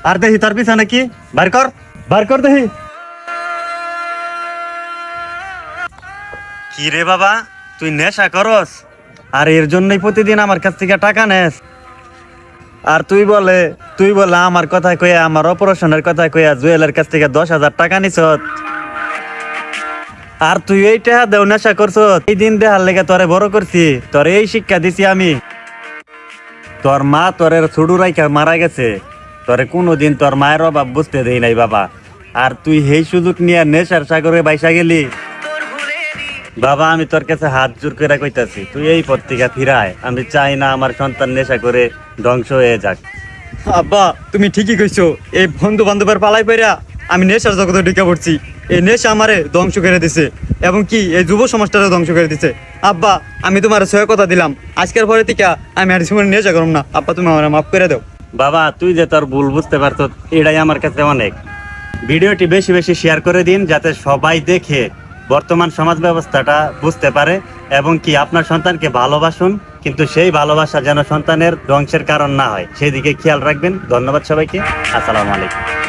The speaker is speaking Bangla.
আর দেখি তোর পিছনে কি, বার কর দেখি। কি রে বাবা, তুই নেশা করস আর এর জন্যই প্রতিদিন আমার কাছ থেকে টাকা নেস? আর তুই বলে আমার কথা কইয়া, আমার অপারেশনের কথা কইয়া জুয়েলের কাছ থেকে 10,000 টাকা নিছ। আর তুই এই টাকা দেও নেশা করছ। এই দিন দেহার লেগে তোরে বড় করছি, তোরে এই শিক্ষা দিছি আমি। তোর মা তোর ছুডু রাইখা মারা গেছে, তোরে কোনোদিন তোর মায়ের অভাব বুঝতে দেই নাই বাবা। আর তুই এই সুযোগ নিয়ে নেশার সাগরে বাইসা গেলি। বাবা আমি তোর কাছে হাত জোর করে কইতাছি, তুই এই পথ থেকে ফিরায়। আমি চাই না আমার সন্তান নেশা করে ধ্বংস হয়ে যাক। আব্বা তুমি ঠিকই কইছো, এই বন্ধু বান্ধবের পালাই পড়া আমি নেশার জগতে ঢুকে পড়ছি। এই নেশা আমারে ধ্বংস করে দিছে, এবং কি এই যুব সমাজটারে ধ্বংস করে দিছে। আব্বা আমি তোমার সহায় কথা দিলাম, আজকের পরে থেকে আমি আর জীবনে নেশা করব না। আব্বা তুমি আমার মাফ করে দাও। বাবা তুই যে তোর ভুল বুঝতে পারছ, এটাই আমার কাছে অনেক। ভিডিওটি বেশি বেশি শেয়ার করে দিন, যাতে সবাই দেখে বর্তমান সমাজ ব্যবস্থাটা বুঝতে পারে। এবং কি আপনার সন্তানকে ভালোবাসুন, কিন্তু সেই ভালোবাসা যেন সন্তানের ধ্বংসের কারণ না হয়, সেই দিকে খেয়াল রাখবেন। ধন্যবাদ সবাইকে, আসসালামু আলাইকুম।